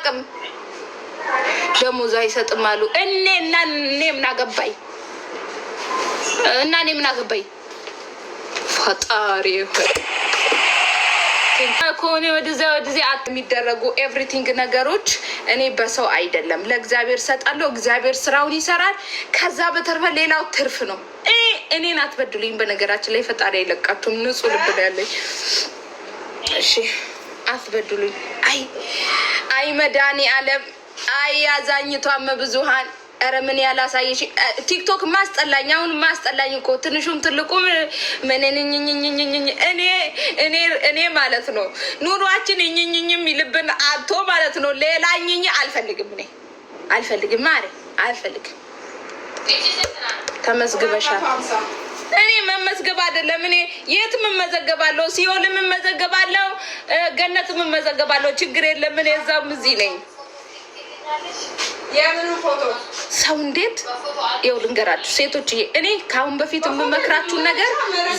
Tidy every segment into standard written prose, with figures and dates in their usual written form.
አላቅም ደሞዝ አይሰጥም አሉ። እኔ ምን አገባኝ እና እኔ ምን አገባኝ? ፈጣሪ ከሆነ ወደዚያ የሚደረጉ ኤቭሪቲንግ ነገሮች እኔ በሰው አይደለም ለእግዚአብሔር ሰጣለሁ። እግዚአብሔር ስራውን ይሰራል። ከዛ በተረፈ ሌላው ትርፍ ነው። እኔን አትበድሉኝ። በነገራችን ላይ ፈጣሪ አይለቃችሁም። ንጹህ ልብ ነው ያለኝ። እሺ አትበድሉኝ። አይ መድኃኒ ዓለም አይ አዛኝቷም ብዙሃን ኧረ ምን ያላሳየሽ ቲክቶክ ማስጠላኝ። አሁን ማስጠላኝ እኮ ትንሹም ትልቁም እኔ ማለት ነው ኑሯችን የሚልብን አቶ ማለት ነው። ሌላኝኝ አልፈልግም። እኔ አልፈልግም አልፈልግም። ተመዝግበሻል። እኔ መመዝገብ አይደለም። እኔ የት መመዘገባለሁ? ሲኦል መመዘገባለሁ፣ ገነት መመዘገባለሁ። ችግር የለም። እኔ እዛም እዚህ ነኝ። የምን ፎቶ ሰው እንዴት ይኸው ልንገራችሁ ሴቶችዬ፣ እኔ ከአሁን በፊት የምመክራችሁ ነገር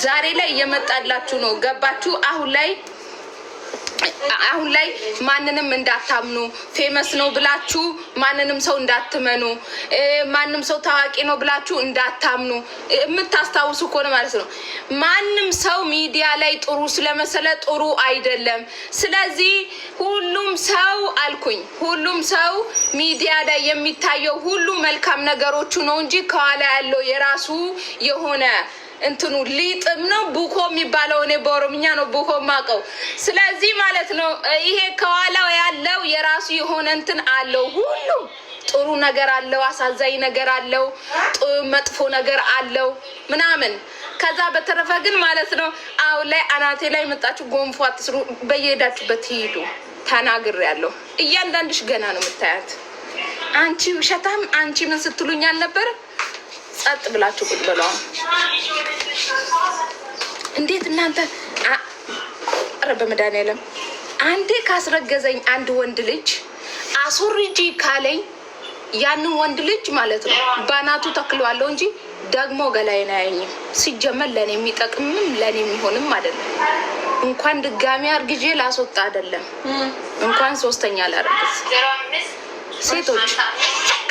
ዛሬ ላይ እየመጣላችሁ ነው። ገባችሁ? አሁን ላይ ማንንም እንዳታምኑ። ፌመስ ነው ብላችሁ ማንንም ሰው እንዳትመኑ። ማንም ሰው ታዋቂ ነው ብላችሁ እንዳታምኑ። የምታስታውሱ ከሆነ ማለት ነው ማንም ሰው ሚዲያ ላይ ጥሩ ስለመሰለ ጥሩ አይደለም። ስለዚህ ሁሉም ሰው ሚዲያ ላይ የሚታየው ሁሉ መልካም ነገሮቹ ነው እንጂ ከኋላ ያለው የራሱ የሆነ እንትኑ ሊጥም ነው ቡኮ የሚባለው። እኔ በኦሮምኛ ነው ቡኮ ማቀው። ስለዚህ ማለት ነው ይሄ ከኋላው ያለው የራሱ የሆነ እንትን አለው። ሁሉም ጥሩ ነገር አለው፣ አሳዛኝ ነገር አለው፣ መጥፎ ነገር አለው ምናምን። ከዛ በተረፈ ግን ማለት ነው አሁን ላይ አናቴ ላይ መጣችሁ ጎንፎ አትስሩ። በየሄዳችሁበት ሂዱ። ተናግሬያለሁ። እያንዳንድሽ ገና ነው የምታያት። አንቺ ውሸታም፣ አንቺ ምን ስትሉኝ አልነበረ? ጸጥ ብላችሁ ቁጭ ብለው እንዴት እናንተ በመድኃኒዓለም አንዴ ካስረገዘኝ አንድ ወንድ ልጅ አስወርጂ ካለኝ ያንን ወንድ ልጅ ማለት ነው ባናቱ ተክለዋለሁ እንጂ ደግሞ ገላይን አያየኝም። ሲጀመር ለኔ የሚጠቅምም ለኔ የሚሆንም አይደለም። እንኳን ድጋሚ አርግጄ ላስወጣ አይደለም እንኳን ሶስተኛ ላረግዝ። ሴቶች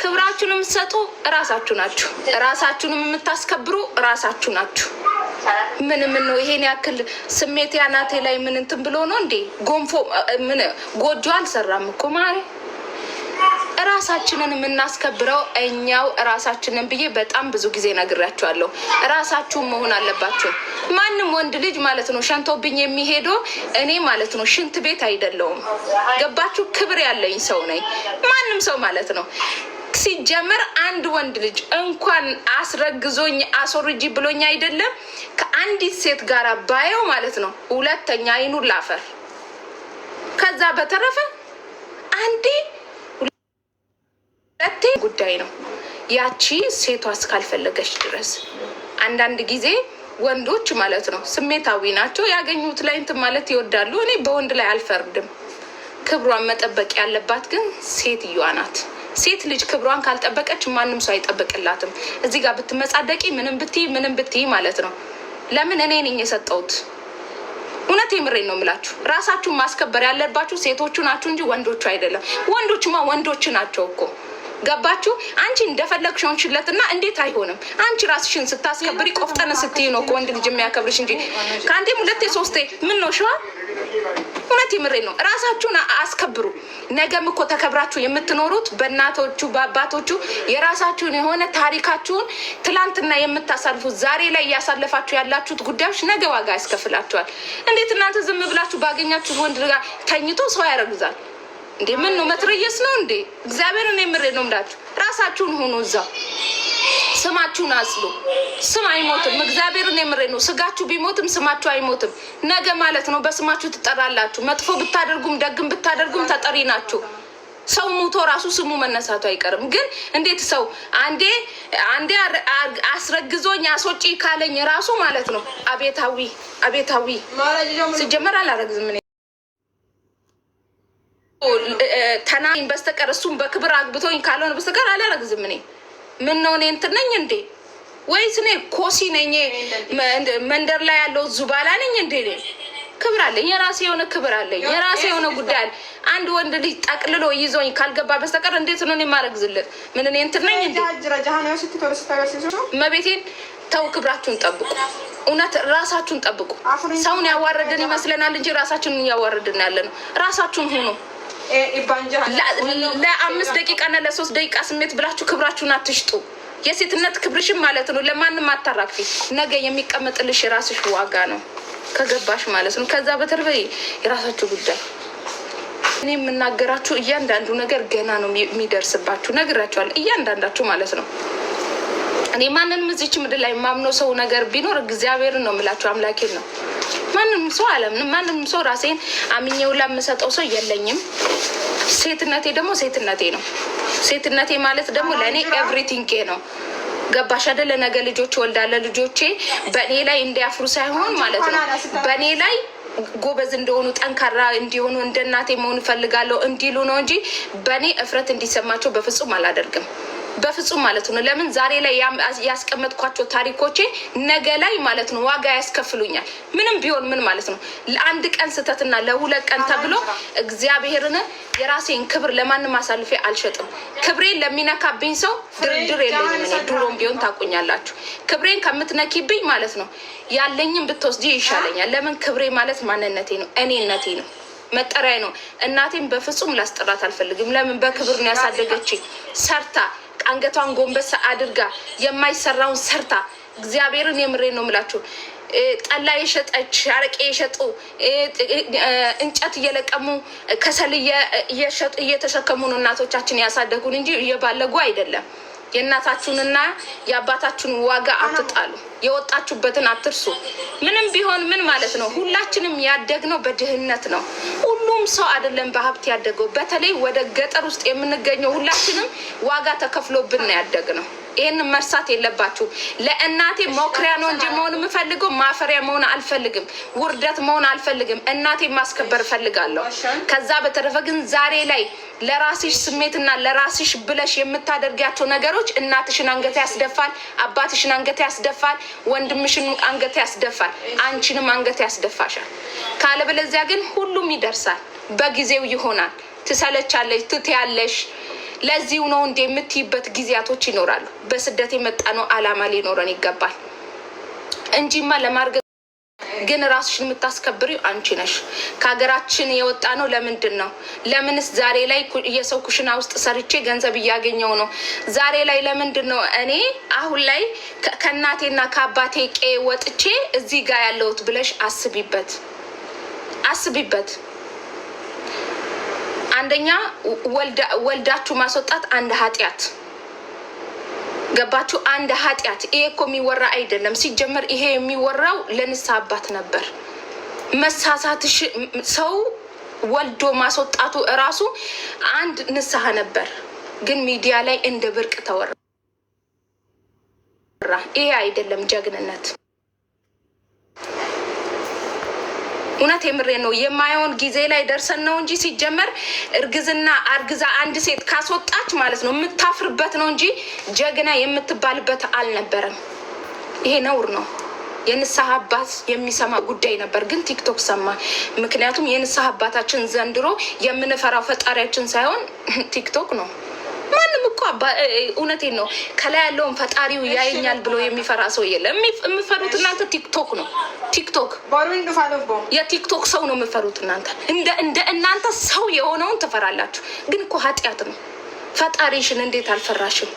ክብራችሁን የምትሰጡ እራሳችሁ ናችሁ። እራሳችሁንም የምታስከብሩ እራሳችሁ ናችሁ። ምን ነው ይሄን ያክል ስሜት ያናቴ ላይ ምን እንትን ብሎ ነው እንዴ? ጎንፎ ምን ጎጆ አልሰራም እኮ ማለት እራሳችንን የምናስከብረው እኛው እራሳችንን ብዬ በጣም ብዙ ጊዜ ነግራችኋለሁ። እራሳችሁን መሆን አለባችሁ። ማንም ወንድ ልጅ ማለት ነው ሸንቶብኝ የሚሄደው እኔ ማለት ነው ሽንት ቤት አይደለውም። ገባችሁ? ክብር ያለኝ ሰው ነኝ። ማንም ሰው ማለት ነው ሲጀመር አንድ ወንድ ልጅ እንኳን አስረግዞኝ አስወርጂ ብሎኝ አይደለም ከአንዲት ሴት ጋር ባየው ማለት ነው ሁለተኛ አይኑን ላፈር። ከዛ በተረፈ አንዴ ሁለቴ ጉዳይ ነው ያቺ ሴቷ እስካልፈለገች ድረስ። አንዳንድ ጊዜ ወንዶች ማለት ነው ስሜታዊ ናቸው። ያገኙት ላይ እንትን ማለት ይወዳሉ። እኔ በወንድ ላይ አልፈርድም። ክብሯን መጠበቅ ያለባት ግን ሴትዮዋ ናት። ሴት ልጅ ክብሯን ካልጠበቀች ማንም ሰው አይጠበቅላትም። እዚህ ጋር ብትመጻደቂ ምንም ብትይ ማለት ነው ለምን እኔ ነኝ የሰጠሁት። እውነት የምሬን ነው የምላችሁ። ራሳችሁን ማስከበር ያለባችሁ ሴቶቹ ናችሁ እንጂ ወንዶቹ አይደለም። ወንዶችማ ወንዶች ናቸው እኮ ገባችሁ? አንቺ እንደፈለግሽ ሆንሽለትና እንዴት አይሆንም? አንቺ ራስሽን ስታስከብሪ ቆፍጠነ ስትይ ነው ወንድ ልጅ የሚያከብርሽ እንጂ ከአንዴም ሁለቴ ሶስቴ ምን ነው ሸዋ። እውነት የምሬን ነው። ራሳችሁን አስከብሩ። ነገም እኮ ተከብራችሁ የምትኖሩት በእናቶቹ በአባቶቹ የራሳችሁን የሆነ ታሪካችሁን ትላንትና የምታሳልፉት ዛሬ ላይ እያሳለፋችሁ ያላችሁት ጉዳዮች ነገ ዋጋ ያስከፍላችኋል። እንዴት እናንተ ዝም ብላችሁ ባገኛችሁት ወንድ ጋር ተኝቶ ሰው ያረግዛል እንዴ? ምን ነው መትረየስ ነው እንዴ? እግዚአብሔርን የምሬን ነው የምላችሁ። ራሳችሁን ሆኖ እዛው ስማችሁን አጽሉ። ስም አይሞትም። እግዚአብሔርን የምሬን ነው። ስጋችሁ ቢሞትም ስማችሁ አይሞትም። ነገ ማለት ነው በስማችሁ ትጠራላችሁ። መጥፎ ብታደርጉም ደግም ብታደርጉም ተጠሪ ናችሁ። ሰው ሙቶ ራሱ ስሙ መነሳቱ አይቀርም። ግን እንዴት ሰው አንዴ አስረግዞኝ አስወጪ ካለኝ ራሱ ማለት ነው አቤታዊ ሲጀመር አላረግዝም እኔ ተናኝ በስተቀር እሱም በክብር አግብቶኝ ካልሆነ በስተቀር አላረግዝም እኔ። ምን ነው እኔ እንትን ነኝ እንዴ? ወይስ እኔ ኮሲ ነኝ? መንደር ላይ ያለው ዙባላ ነኝ እንዴ? ክብር አለኝ፣ የራሴ የሆነ ክብር አለኝ፣ የራሴ የሆነ ጉዳይ አለ። አንድ ወንድ ልጅ ጠቅልሎ ይዞኝ ካልገባ በስተቀር እንዴት ነው እኔ ማረግዝለት? ምን እኔ እንትን ነኝ እንዴ? መቤቴን ተው፣ ክብራችሁን ጠብቁ። እውነት ራሳችሁን ጠብቁ። ሰውን ያዋረድን ይመስለናል እንጂ ራሳችንን እያዋረድን ያለ ነው። ራሳችሁን ሁኑ። ለ5 ደቂቃና ለ3 ደቂቃ ስሜት ብላችሁ ክብራችሁን አትሽጡ። የሴትነት ክብርሽም ማለት ነው ለማንም አታራክፊ። ነገ የሚቀመጥልሽ የራስሽ ዋጋ ነው ከገባሽ ማለት ነው። ከዛ በተረፈ የራሳችሁ ጉዳይ። እኔ የምናገራችሁ እያንዳንዱ ነገር ገና ነው የሚደርስባችሁ። ነግራችኋል እያንዳንዳችሁ ማለት ነው። እኔ ማንንም እዚች ምድር ላይ የማምነው ሰው ነገር ቢኖር እግዚአብሔርን ነው የምላችሁ፣ አምላኬን ነው። ማንንም ሰው አለምንም፣ ማንንም ሰው ራሴን አምኜው ለምሰጠው ሰው የለኝም። ሴትነቴ ደግሞ ሴትነቴ ነው። ሴትነቴ ማለት ደግሞ ለእኔ ኤቭሪቲንግ ነው። ገባሽ አይደለ? ነገ ልጆች ወልዳለ ልጆቼ በእኔ ላይ እንዲያፍሩ ሳይሆን ማለት ነው በእኔ ላይ ጎበዝ እንደሆኑ ጠንካራ እንዲሆኑ እንደ እናቴ መሆን እፈልጋለሁ እንዲሉ ነው እንጂ በእኔ እፍረት እንዲሰማቸው በፍጹም አላደርግም። በፍጹም ማለት ነው። ለምን ዛሬ ላይ ያስቀመጥኳቸው ታሪኮቼ ነገ ላይ ማለት ነው ዋጋ ያስከፍሉኛል። ምንም ቢሆን ምን ማለት ነው ለአንድ ቀን ስተትና ለ2 ቀን ተብሎ እግዚአብሔርን የራሴን ክብር ለማንም አሳልፌ አልሸጥም። ክብሬን ለሚነካብኝ ሰው ድርድር የለኝም። እኔ ድሮም ቢሆን ታውቁኛላችሁ። ክብሬን ከምትነኪብኝ ማለት ነው ያለኝም ብትወስጂ ይሻለኛል። ለምን ክብሬ ማለት ማንነቴ ነው፣ እኔነቴ ነው፣ መጠሪያ ነው። እናቴን በፍጹም ላስጠራት አልፈልግም። ለምን በክብር ነው ያሳደገችኝ። ሰርታ አንገቷን ጎንበስ አድርጋ የማይሰራውን ሰርታ እግዚአብሔርን የምሬን ነው የምላችሁ። ጠላ የሸጠች አረቄ የሸጡ እንጨት እየለቀሙ ከሰል እየሸጡ እየተሸከሙ ነው እናቶቻችን ያሳደጉን እንጂ እየባለጉ አይደለም። የእናታችሁንና የአባታችሁን ዋጋ አትጣሉ። የወጣችሁበትን አትርሱ። ምንም ቢሆን ምን ማለት ነው ሁላችንም ያደግነው በድህነት ነው። ሁሉም ሰው አይደለም በሀብት ያደገው። በተለይ ወደ ገጠር ውስጥ የምንገኘው ሁላችንም ዋጋ ተከፍሎብን ነው ያደግነው። ይህን መርሳት የለባችሁ። ለእናቴ መኩሪያ ነው እንጂ መሆን የምፈልገው ማፈሪያ መሆን አልፈልግም። ውርደት መሆን አልፈልግም። እናቴ ማስከበር እፈልጋለሁ። ከዛ በተረፈ ግን ዛሬ ላይ ለራስሽ ስሜትና ለራስሽ ብለሽ የምታደርጊያቸው ነገሮች እናትሽን አንገት ያስደፋል፣ አባትሽን አንገት ያስደፋል፣ ወንድምሽን አንገት ያስደፋል፣ አንቺንም አንገት ያስደፋሻል። ካለበለዚያ ግን ሁሉም ይደርሳል፣ በጊዜው ይሆናል። ትሰለቻለሽ፣ ትትያለሽ። ለዚሁ ነው እንደ የምትይበት ጊዜያቶች ይኖራሉ። በስደት የመጣ ነው አላማ ሊኖረን ይገባል እንጂማ ለማርገ ግን ራስሽን የምታስከብሪው አንቺ ነሽ። ከሀገራችን የወጣ ነው ለምንድን ነው? ለምንስ ዛሬ ላይ የሰው ኩሽና ውስጥ ሰርቼ ገንዘብ እያገኘው ነው? ዛሬ ላይ ለምንድን ነው እኔ አሁን ላይ ከእናቴና ከአባቴ ቄ ወጥቼ እዚህ ጋር ያለሁት ብለሽ አስቢበት፣ አስቢበት። አንደኛ ወልዳችሁ ማስወጣት አንድ ኃጢአት፣ ገባችሁ? አንድ ኃጢአት። ይሄ እኮ የሚወራ አይደለም። ሲጀመር ይሄ የሚወራው ለንስሐ አባት ነበር። መሳሳትሽ ሰው ወልዶ ማስወጣቱ እራሱ አንድ ንስሐ ነበር። ግን ሚዲያ ላይ እንደ ብርቅ ተወራ። ይሄ አይደለም ጀግንነት። እውነት የምሬ ነው። የማየውን ጊዜ ላይ ደርሰን ነው እንጂ ሲጀመር እርግዝና አርግዛ አንድ ሴት ካስወጣች ማለት ነው የምታፍርበት ነው እንጂ ጀግና የምትባልበት አልነበረም። ይሄ ነውር ነው። የንስሐ አባት የሚሰማ ጉዳይ ነበር፣ ግን ቲክቶክ ሰማ። ምክንያቱም የንስሐ አባታችን ዘንድሮ የምንፈራው ፈጣሪያችን ሳይሆን ቲክቶክ ነው። ማንም እኮ እውነቴን ነው ከላይ ያለውን ፈጣሪው ያየኛል ብሎ የሚፈራ ሰው የለም። የምፈሩት እናንተ ቲክቶክ ነው። ቲክቶክ የቲክቶክ ሰው ነው የምፈሩት እናንተ። እንደ እናንተ ሰው የሆነውን ትፈራላችሁ፣ ግን እኮ ኃጢአት ነው። ፈጣሪሽን እንዴት አልፈራሽም?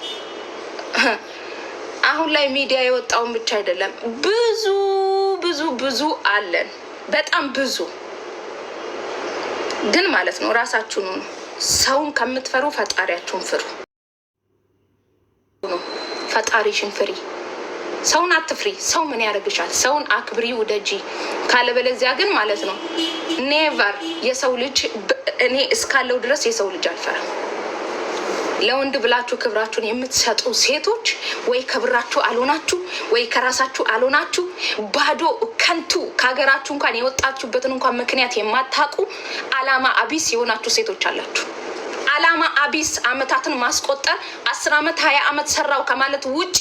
አሁን ላይ ሚዲያ የወጣውን ብቻ አይደለም፣ ብዙ ብዙ ብዙ አለን፣ በጣም ብዙ። ግን ማለት ነው ራሳችሁን ነው ሰውን ከምትፈሩ ፈጣሪያችሁን ፍሩ። ፈጣሪሽን ፍሪ። ሰውን አትፍሪ። ሰው ምን ያደርግሻል? ሰውን አክብሪ፣ ውደጂ። ካለበለዚያ ግን ማለት ነው ኔቨር የሰው ልጅ እኔ እስካለው ድረስ የሰው ልጅ አልፈራም። ለወንድ ብላችሁ ክብራችሁን የምትሰጡ ሴቶች ወይ ከብራችሁ አልሆናችሁ ወይ ከራሳችሁ አልሆናችሁ ባዶ ከንቱ ከሀገራችሁ እንኳን የወጣችሁበትን እንኳን ምክንያት የማታውቁ አላማ አቢስ የሆናችሁ ሴቶች አላችሁ። አላማ አቢስ አመታትን ማስቆጠር 10 ዓመት 20 ዓመት ሰራው ከማለት ውጪ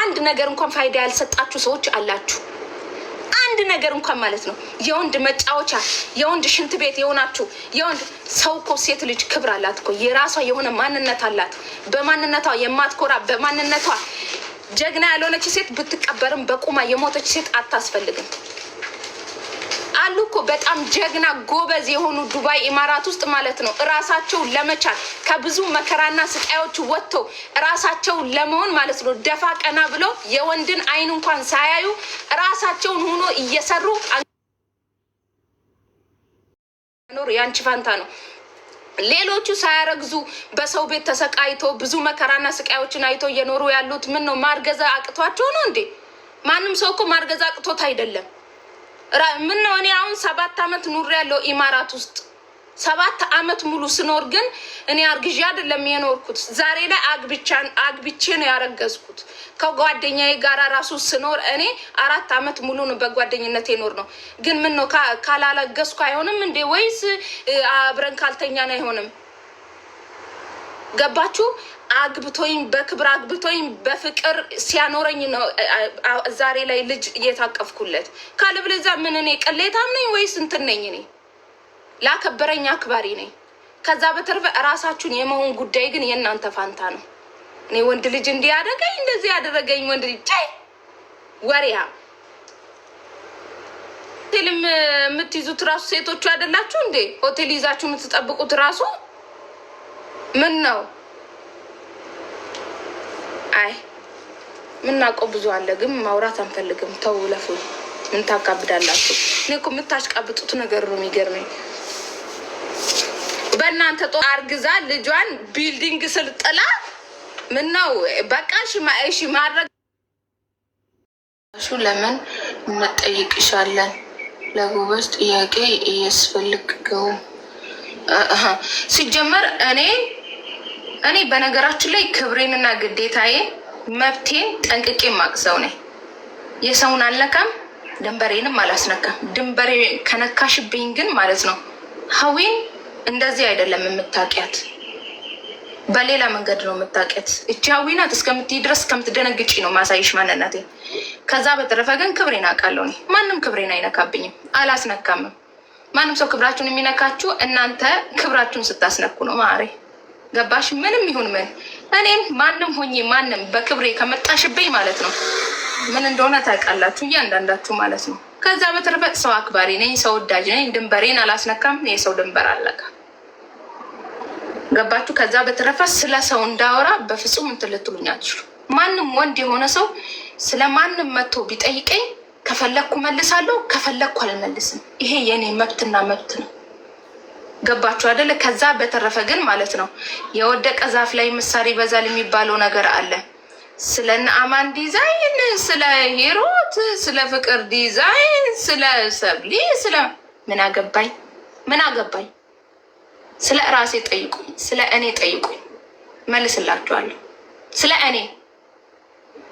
አንድ ነገር እንኳን ፋይዳ ያልሰጣችሁ ሰዎች አላችሁ። አንድ ነገር እንኳን ማለት ነው የወንድ መጫወቻ የወንድ ሽንት ቤት የሆናችሁ የወንድ ሰው እኮ ሴት ልጅ ክብር አላት እኮ የራሷ የሆነ ማንነት አላት። በማንነቷ የማትኮራ በማንነቷ ጀግና ያልሆነች ሴት ብትቀበርም በቁማ የሞተች ሴት አታስፈልግም። አሉ እኮ በጣም ጀግና ጎበዝ የሆኑ ዱባይ ኢማራት ውስጥ ማለት ነው ራሳቸው ለመቻል ከብዙ መከራና ስቃዮች ወጥተው ራሳቸው ለመሆን ማለት ነው ደፋ ቀና ብለው የወንድን አይን እንኳን ሳያዩ ራሳቸውን ሆኖ እየሰሩ ኖር ያንቺ ፋንታ ነው። ሌሎቹ ሳያረግዙ በሰው ቤት ተሰቃይቶ ብዙ መከራና ስቃዮችን አይቶ እየኖሩ ያሉት ምን ነው ማርገዛ አቅቷቸው ነው እንዴ? ማንም ሰው እኮ ማርገዛ አቅቶት አይደለም። ምን ነው እኔ አሁን 7 አመት ኑር ያለው ኢማራት ውስጥ 7 አመት ሙሉ ስኖር ግን እኔ አርግዤ አይደለም የኖርኩት። ዛሬ ላይ አግብቼ ነው ያረገዝኩት። ከጓደኛዬ ጋር ራሱ ስኖር እኔ 4 አመት ሙሉ ነው በጓደኝነት የኖር ነው። ግን ምን ነው ካላለገዝኩ አይሆንም እንዴ? ወይስ አብረን ካልተኛን አይሆንም? ገባችሁ? አግብቶኝ በክብር አግብቶኝ በፍቅር ሲያኖረኝ ነው ዛሬ ላይ ልጅ እየታቀፍኩለት። ካለበለዚያ ምን እኔ ቅሌታም ነኝ ወይስ እንትን ነኝ? እኔ ላከበረኝ አክባሪ ነኝ። ከዛ በተረፈ ራሳችሁን የመሆን ጉዳይ ግን የእናንተ ፋንታ ነው። እኔ ወንድ ልጅ እንዲያደርገኝ እንደዚህ ያደረገኝ ወንድ ልጅ ወሪያ ሆቴልም የምትይዙት ራሱ ሴቶቹ አይደላችሁ እንዴ? ሆቴል ይዛችሁ የምትጠብቁት ራሱ ምን ነው? አይ ምናውቀው ብዙ አለ፣ ግን ማውራት አንፈልግም። ተው ለፉ። ምን ታካብዳላችሁ? እኔ እኮ የምታሽቃብጡት ነገር ነው የሚገርመኝ። በእናንተ ጦር አርግዛ ልጇን ቢልዲንግ ስር ጥላ ምን ነው በቃ እሺ ማድረግ ለምን እንጠይቅሻለን? ለጎበዝ ጥያቄ እያስፈልገው ሲጀመር እኔ በነገራችን ላይ ክብሬንና ግዴታዬ መብቴን ጠንቅቄ ማቅሰው ነኝ። የሰውን አልነካም፣ ድንበሬንም አላስነካም። ድንበሬ ከነካሽብኝ ግን ማለት ነው ሀዊን እንደዚህ አይደለም የምታውቂያት፣ በሌላ መንገድ ነው የምታውቂያት። እቺ ሀዊ ናት እስከምትይ ድረስ እስከምትደነግጪ ነው ማሳይሽ ማንነቴ። ከዛ በተረፈ ግን ክብሬን አውቃለሁ። እኔ ማንም ክብሬን አይነካብኝም፣ አላስነካምም። ማንም ሰው ክብራችሁን የሚነካችሁ እናንተ ክብራችሁን ስታስነኩ ነው ማሬ። ገባሽ? ምንም ይሁን ምን እኔም ማንም ሆኜ ማንም በክብሬ ከመጣሽብኝ ማለት ነው ምን እንደሆነ ታውቃላችሁ እያንዳንዳችሁ ማለት ነው። ከዛ በተረፈ ሰው አክባሪ ነኝ፣ ሰው ወዳጅ ነኝ። ድንበሬን አላስነካም። የሰው ድንበር አለቃ። ገባችሁ? ከዛ በተረፈ ስለ ሰው እንዳወራ በፍጹም እንትን ልትሉኝ አትችሉ። ማንም ወንድ የሆነ ሰው ስለ ማንም መጥቶ ቢጠይቀኝ ከፈለግኩ መልሳለሁ፣ ከፈለግኩ አልመልስም። ይሄ የኔ መብትና መብት ነው። ገባችሁ አይደለ? ከዛ በተረፈ ግን ማለት ነው የወደቀ ዛፍ ላይ ምሳር ይበዛል የሚባለው ነገር አለ። ስለ ነአማን ዲዛይን፣ ስለ ሂሩት፣ ስለ ፍቅር ዲዛይን፣ ስለ ሰብሊ፣ ስለ ምን አገባኝ? ስለ ራሴ ጠይቁኝ፣ ስለ እኔ ጠይቁኝ፣ መልስላችኋለሁ። ስለ እኔ።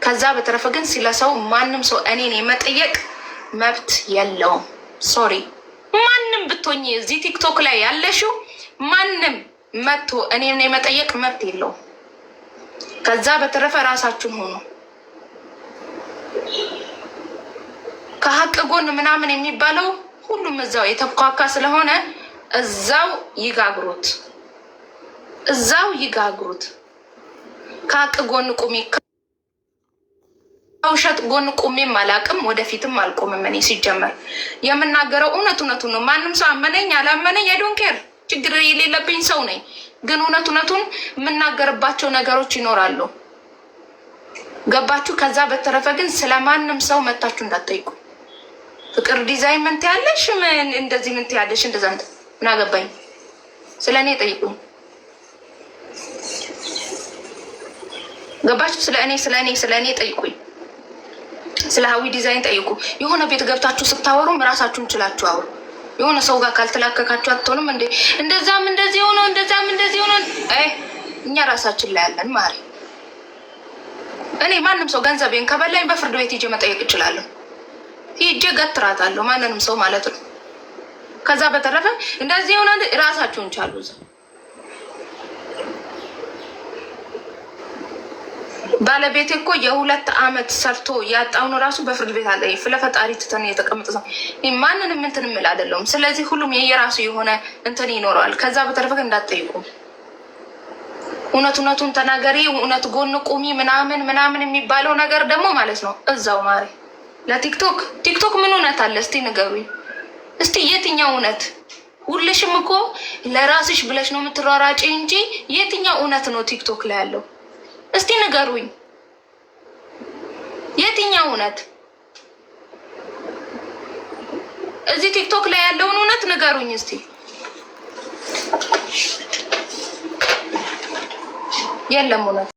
ከዛ በተረፈ ግን ስለ ሰው ማንም ሰው እኔን የመጠየቅ መብት የለውም። ሶሪ። ማንም ብትሆኝ እዚህ ቲክቶክ ላይ ያለሽው ማንም መጥቶ እኔን የመጠየቅ መብት የለውም። ከዛ በተረፈ ራሳችሁን ሆኖ ከሀቅ ጎን ምናምን የሚባለው ሁሉም እዛው የተኳካ ስለሆነ እዛው ይጋግሩት። ከሀቅ ጎን ቁሚ። ከውሸት ጎን ቁሜም አላቅም፣ ወደፊትም አልቆምም። እኔ ሲጀመር የምናገረው እውነቱን ነው። ማንም ሰው አመነኝ አላመነኝ አይዶንኬር፣ ችግር የሌለብኝ ሰው ነኝ። ግን እውነቱን የምናገርባቸው ነገሮች ይኖራሉ። ገባችሁ? ከዛ በተረፈ ግን ስለማንም ሰው መታችሁ እንዳትጠይቁ። ፍቅር ዲዛይን ምን ትያለሽ? እንደዚህ ምን ትያለሽ? እንደዛ ምን አገባኝ? ስለ እኔ ጠይቁኝ። ገባችሁ? ስለ እኔ ጠይቁኝ። ስለ ሀዊ ዲዛይን ጠይቁ። የሆነ ቤት ገብታችሁ ስታወሩም ራሳችሁን ችላችሁ አውሩ። የሆነ ሰው ጋር ካልተላከካችሁ አትሆንም እንዴ? እንደዛም እንደዚህ ሆኖ እኛ ራሳችን ላይ ያለን ማሪ። እኔ ማንም ሰው ገንዘቤን ከበላኝ በፍርድ ቤት ሂጄ መጠየቅ እችላለሁ። ሂጄ ገትራታለሁ፣ ማንንም ሰው ማለት ነው። ከዛ በተረፈ እንደዚህ ሆነ ራሳችሁን ቻሉ። ባለቤቴ እኮ የ2 አመት ሰርቶ ያጣውን ራሱ በፍርድ ቤት አለ። ለፈጣሪ ትተን የተቀመጠ ሰው ማንንም እንትን የምል አይደለሁም። ስለዚህ ሁሉም የየራሱ የሆነ እንትን ይኖረዋል። ከዛ በተረፈ እንዳትጠይቁ። እውነቱን ተናገሪ፣ እውነት ጎን ቁሚ ምናምን ምናምን የሚባለው ነገር ደግሞ ማለት ነው እዛው ማሪ። ለቲክቶክ ምን እውነት አለ እስቲ ንገሩኝ። እስቲ የትኛው እውነት? ሁልሽም እኮ ለራስሽ ብለሽ ነው የምትሯራጪ እንጂ የትኛው እውነት ነው ቲክቶክ ላይ ያለው? እስቲ ንገሩኝ፣ የትኛው እውነት? እዚህ ቲክቶክ ላይ ያለውን እውነት ንገሩኝ እስቲ። የለም እውነት።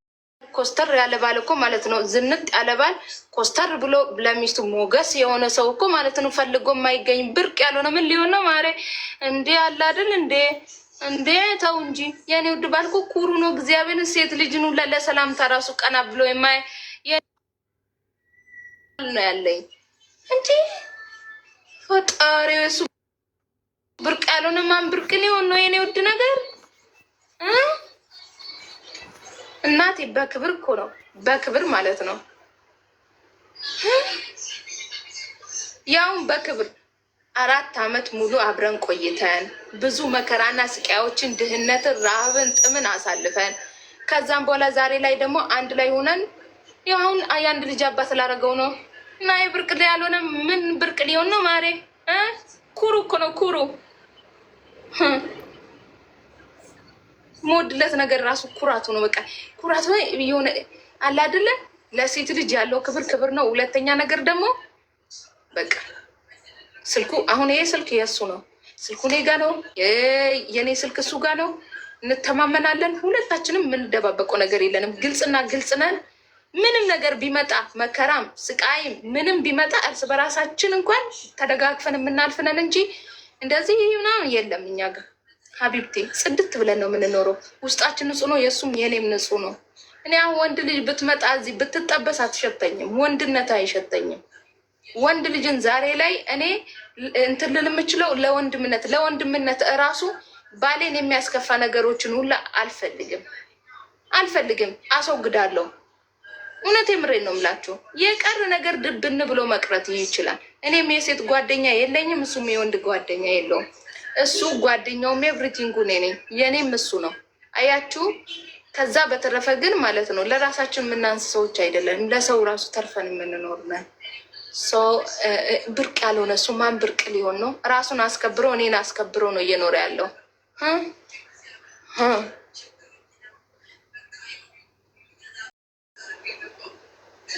ኮስተር ያለ ባል እኮ ማለት ነው ዝንጥ ያለ ባል ኮስተር ብሎ ለሚስቱ ሞገስ የሆነ ሰው እኮ ማለት ነው ፈልጎ የማይገኝ ብርቅ ያልሆነ ምን ሊሆን ነው ማሬ? እንዴ አለ አይደል እንዴ ተው እንጂ የኔ ውድ ባል እኮ ኩሩ ነው። እግዚአብሔርን ሴት ልጅ ነው ለሰላምታ ራሱ ቀና ብሎ የማይ ነው ያለኝ እንጂ ፈጣሪ እሱ ብርቅ ያልሆነ ማን ብርቅ ሊሆን ነው የኔ ውድ ነገር? እናቴ በክብር እኮ ነው በክብር ማለት ነው ያውን በክብር 4 አመት ሙሉ አብረን ቆይተን ብዙ መከራና ስቃዮችን፣ ድህነትን፣ ረሃብን፣ ጥምን አሳልፈን ከዛም በኋላ ዛሬ ላይ ደግሞ አንድ ላይ ሆነን ያውን የአንድ ልጅ አባት ስላደረገው ነው እና የብርቅ ያልሆነ ምን ብርቅ ሊሆን ነው ማሬ? ኩሩ እኮ ነው ኩሩ። ሞድለት ነገር ራሱ ኩራቱ ነው። በቃ ኩራቱ የሆነ አለ አይደለ? ለሴት ልጅ ያለው ክብር ነው። ሁለተኛ ነገር ደግሞ በቃ ስልኩ አሁን ይሄ ስልክ የእሱ ነው። ስልኩ እኔ ጋ ነው፣ የኔ ስልክ እሱ ጋ ነው። እንተማመናለን። ሁለታችንም የምንደባበቀው ነገር የለንም። ግልጽና ግልጽ ነን። ምንም ነገር ቢመጣ መከራም ስቃይም ምንም ቢመጣ እርስ በራሳችን እንኳን ተደጋግፈን የምናልፍነን እንጂ እንደዚህ ምናምን የለም እኛ ጋር። ሀቢብቴ ጽድት ብለን ነው የምንኖረው። ውስጣችን ንጹህ ነው፣ የእሱም የኔም ንጹህ ነው። እኔ አሁን ወንድ ልጅ ብትመጣ እዚህ ብትጠበስ አትሸተኝም፣ ወንድነት አይሸተኝም። ወንድ ልጅን ዛሬ ላይ እኔ እንትን ልል የምችለው ለወንድምነት እራሱ ባሌን የሚያስከፋ ነገሮችን ሁላ አልፈልግም፣ አስወግዳለሁ። እውነት የምሬን ነው የምላችሁ። የቀረ ነገር ድብን ብሎ መቅረት ይችላል። እኔም የሴት ጓደኛ የለኝም፣ እሱም የወንድ ጓደኛ የለውም። እሱ ጓደኛውም ኤቭሪቲንጉ እኔ ነኝ፣ የኔም እሱ ነው። አያችሁ። ከዛ በተረፈ ግን ማለት ነው ለራሳችን የምናንስ ሰዎች አይደለንም። ለሰው ራሱ ተርፈን የምንኖር ነን። ብርቅ ያልሆነ እሱ ማን ብርቅ ሊሆን ነው? ራሱን አስከብሮ እኔን አስከብሮ ነው እየኖረ ያለው።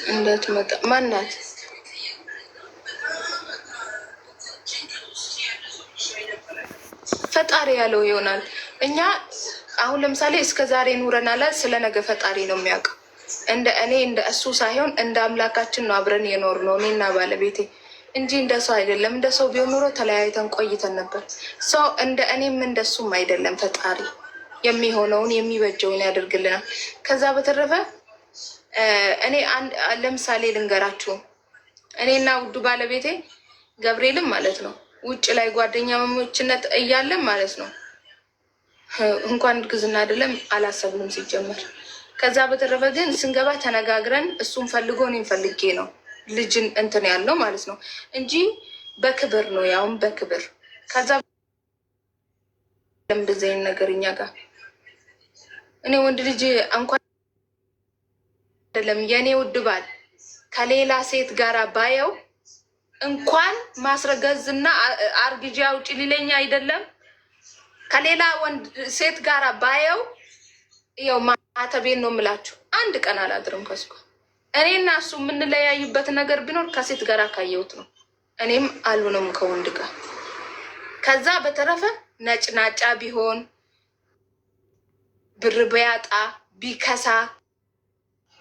እንዳትመጣ ማናት? ፈጣሪ ያለው ይሆናል። እኛ አሁን ለምሳሌ እስከ ዛሬ ኑረናል። ስለ ነገ ፈጣሪ ነው የሚያውቀው። እንደ እሱ ሳይሆን እንደ አምላካችን ነው አብረን የኖር ነው እኔና ባለቤቴ እንጂ እንደ ሰው አይደለም። እንደ ሰው ቢሆን ኑሮ ተለያይተን ቆይተን ነበር። ሰው እንደ እኔም እንደሱም አይደለም። ፈጣሪ የሚሆነውን የሚበጀውን ያደርግልናል። ከዛ በተረፈ እኔ ለምሳሌ ልንገራችሁ። እኔና ውዱ ባለቤቴ ገብርኤልም ማለት ነው ውጭ ላይ ጓደኛ መሞችነት እያለን ማለት ነው እንኳን እርግዝና አይደለም አላሰብንም ሲጀመር። ከዛ በተረፈ ግን ስንገባ ተነጋግረን እሱን ፈልጎ እኔን ፈልጌ ነው ልጅን እንትን ያለው ማለት ነው እንጂ በክብር ነው ያውም በክብር። ከዛ እንደዚህ አይነት ነገር እኛ ጋር እኔ ወንድ ልጅ እንኳን አይደለም የኔ ውድ ባል ከሌላ ሴት ጋር ባየው እንኳን ማስረገዝና አርግዣ አውጪ ሊለኛ አይደለም ከሌላ ወንድ ሴት ጋር ባየው ያው ማተቤን ነው የምላችሁ። አንድ ቀን አላድርም ከሱ ጋር። እኔና እሱ የምንለያዩበት ነገር ቢኖር ከሴት ጋር ካየሁት ነው። እኔም አልሆነም ከወንድ ጋር። ከዛ በተረፈ ነጭናጫ ቢሆን ብር ቢያጣ ቢከሳ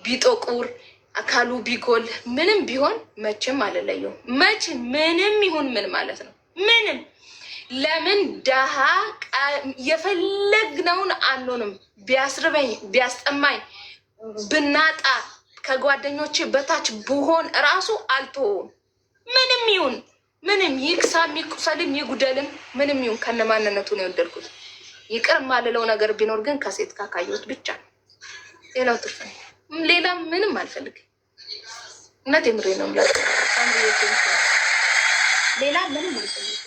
ቢጦቁር አካሉ ቢጎል ምንም ቢሆን መቼም አልለየውም። መቼም ምንም ይሁን ምን ማለት ነው ምንም። ለምን ደሃ የፈለግነውን አንሆንም። ቢያስርበኝ ቢያስጠማኝ ብናጣ ከጓደኞቼ በታች ብሆን እራሱ አልተወውም። ምንም ይሁን ምንም ይክሳም ይቁሰልም ይጉደልም ምንም ይሁን ከነማንነቱ ነው የወደድኩት። ይቅር ማልለው ነገር ቢኖር ግን ከሴት ጋር ካየሁት ብቻ ነው። ሌላው ትርፍ ነው። ሌላ ምንም አልፈልግም። እውነት የምሬ ነው የምላቸው። ሌላ ምንም አልፈልግም።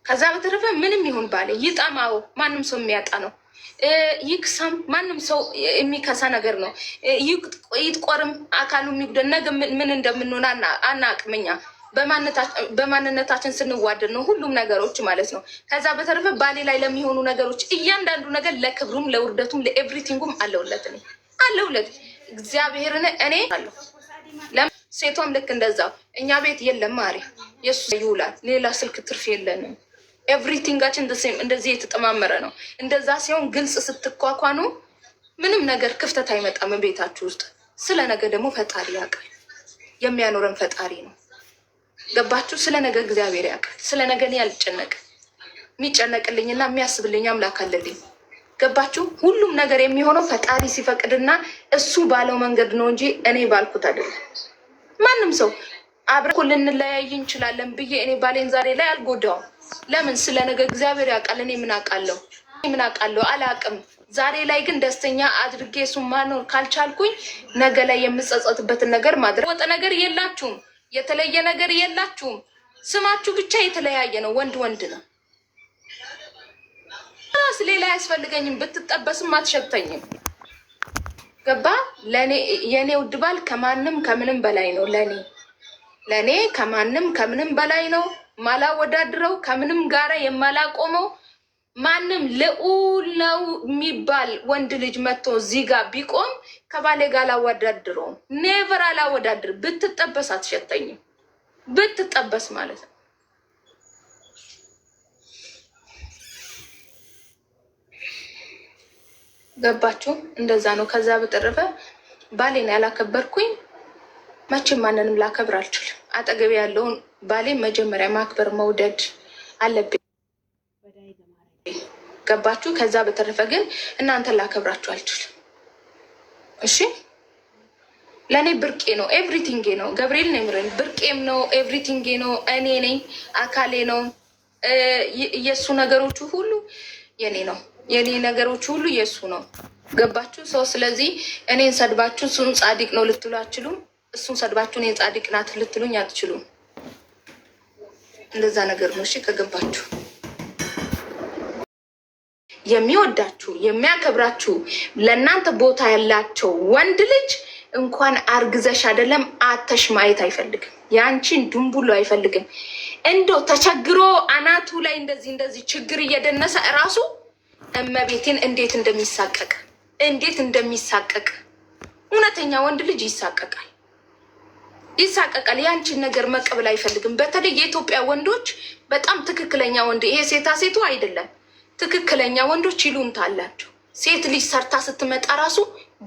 ከዛ በተረፈ ምንም ይሁን ባለ ይጠማው ማንም ሰው የሚያጣ ነው። ይክሳም ማንም ሰው የሚከሳ ነገር ነው። ይጥቆርም አካሉ የሚጉደል ነገ ምን እንደምንሆን አናቅምኛ። በማንነታችን ስንዋደድ ነው ሁሉም ነገሮች ማለት ነው። ከዛ በተረፈ ባሌ ላይ ለሚሆኑ ነገሮች እያንዳንዱ ነገር ለክብሩም ለውርደቱም ለኤቭሪቲንጉም አለውለት ነው አለውለት እግዚአብሔርን እኔ አለሁ። ሴቷም ልክ እንደዛው እኛ ቤት የለም ማሪ የሱ ይውላል። ሌላ ስልክ ትርፍ የለንም። ኤቭሪቲንጋችን እንደዚህ የተጠማመረ ነው። እንደዛ ሲሆን ግልጽ ስትኳኳኑ ምንም ነገር ክፍተት አይመጣም ቤታችሁ ውስጥ። ስለ ነገ ደግሞ ፈጣሪ ያውቃል። የሚያኖረን ፈጣሪ ነው። ገባችሁ? ስለ ነገ እግዚአብሔር ያውቃል። ስለ ነገ እኔ አልጨነቅም። የሚጨነቅልኝና የሚያስብልኝ አምላክ አለልኝ። ገባችሁ? ሁሉም ነገር የሚሆነው ፈጣሪ ሲፈቅድና እሱ ባለው መንገድ ነው እንጂ እኔ ባልኩት አይደለም። ማንም ሰው አብረን እኮ ልንለያይ እንችላለን ብዬ እኔ ባሌን ዛሬ ላይ አልጎዳውም። ለምን? ስለ ነገ እግዚአብሔር ያውቃል። እኔ ምን አውቃለሁ? አላውቅም። ዛሬ ላይ ግን ደስተኛ አድርጌ እሱን ማኖር ካልቻልኩኝ ነገ ላይ የምጸጸትበትን ነገር ማድረግ ወጥ ነገር የላችሁም። የተለየ ነገር የላችሁም። ስማችሁ ብቻ የተለያየ ነው። ወንድ ነው። ሌላ አያስፈልገኝም። ብትጠበስም አትሸተኝም። ገባ? የኔ ውድ ባል ከማንም ከምንም በላይ ነው። ለኔ ከማንም ከምንም በላይ ነው። ማላወዳድረው ከምንም ጋራ የማላቆመው ማንም ልዑል ነው የሚባል ወንድ ልጅ መጥቶ እዚህ ጋር ቢቆም ከባሌ ጋር አላወዳድረውም። ኔቨር አላወዳድር። ብትጠበስ አትሸተኝም። ብትጠበስ ማለት ነው። ገባችሁ? እንደዛ ነው። ከዛ በተረፈ ባሌን ያላከበርኩኝ መቼም ማንንም ላከብር አልችልም። አጠገቤ ያለውን ባሌን መጀመሪያ ማክበር መውደድ አለብኝ። ገባችሁ? ከዛ በተረፈ ግን እናንተን ላከብራችሁ አልችልም። እሺ፣ ለእኔ ብርቄ ነው፣ ኤቭሪቲንጌ ነው። ገብርኤል ነው የምረኝ። ብርቄም ነው፣ ኤቭሪቲንጌ ነው። እኔ ነኝ፣ አካሌ ነው። የእሱ ነገሮቹ ሁሉ የኔ ነው። የኔ ነገሮች ሁሉ የእሱ ነው። ገባችሁ? ሰው ስለዚህ እኔን ሰድባችሁ እሱን ጻድቅ ነው ልትሉ አትችሉም። እሱን ሰድባችሁ እኔን ጻድቅ ናት ልትሉኝ አትችሉም። እንደዛ ነገር ነው። እሺ ከገባችሁ የሚወዳችሁ የሚያከብራችሁ ለእናንተ ቦታ ያላቸው ወንድ ልጅ እንኳን አርግዘሽ አይደለም አተሽ ማየት አይፈልግም። ያንቺን ድንቡሎ አይፈልግም። እንደው ተቸግሮ አናቱ ላይ እንደዚህ ችግር እየደነሰ እራሱ እመቤቴን እንዴት እንደሚሳቀቅ እውነተኛ ወንድ ልጅ ይሳቀቃል። ያንቺን ነገር መቀበል አይፈልግም። በተለይ የኢትዮጵያ ወንዶች በጣም ትክክለኛ ወንድ፣ ይሄ ሴቱ አይደለም። ትክክለኛ ወንዶች ይሉንታ አላቸው። ሴት ልጅ ሰርታ ስትመጣ ራሱ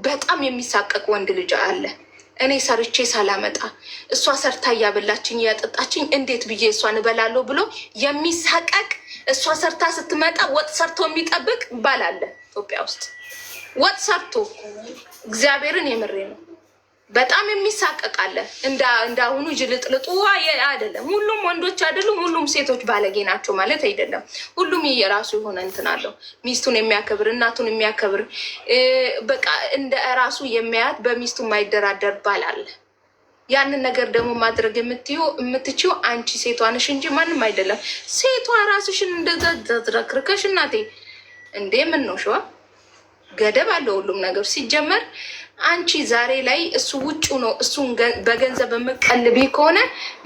በጣም የሚሳቀቅ ወንድ ልጅ አለ። እኔ ሰርቼ ሳላመጣ እሷ ሰርታ እያበላችኝ እያጠጣችኝ እንዴት ብዬ እሷን እበላለሁ ብሎ የሚሳቀቅ፣ እሷ ሰርታ ስትመጣ ወጥ ሰርቶ የሚጠብቅ ባል አለ ኢትዮጵያ ውስጥ። ወጥ ሰርቶ እግዚአብሔርን የምሬ ነው። በጣም የሚሳቀቅ አለ። እንዳሁኑ ጅልጥልጡ አይደለም። ሁሉም ወንዶች አይደሉም፣ ሁሉም ሴቶች ባለጌ ናቸው ማለት አይደለም። ሁሉም የራሱ የሆነ እንትን አለው። ሚስቱን የሚያከብር፣ እናቱን የሚያከብር፣ በቃ እንደ ራሱ የሚያያት በሚስቱ የማይደራደር ባል አለ። ያንን ነገር ደግሞ ማድረግ የምትችው አንቺ ሴቷ ነሽ እንጂ ማንም አይደለም። ሴቷ ራስሽን እንደዛ ዘዝረክርከሽ እናቴ እንዴ ምን ነው ሸዋ ገደብ አለው ሁሉም ነገር ሲጀመር። አንቺ ዛሬ ላይ እሱ ውጩ ነው እሱን በገንዘብ የምቀልቢ ከሆነ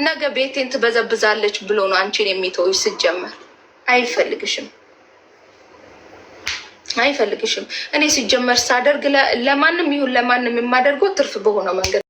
ነገ ቤቴን ትበዘብዛለች ብሎ ነው አንቺን የሚተውሽ። ሲጀመር አይፈልግሽም። እኔ ሲጀመር ሳደርግ ለማንም ይሁን ለማንም የማደርገው ትርፍ በሆነው መንገድ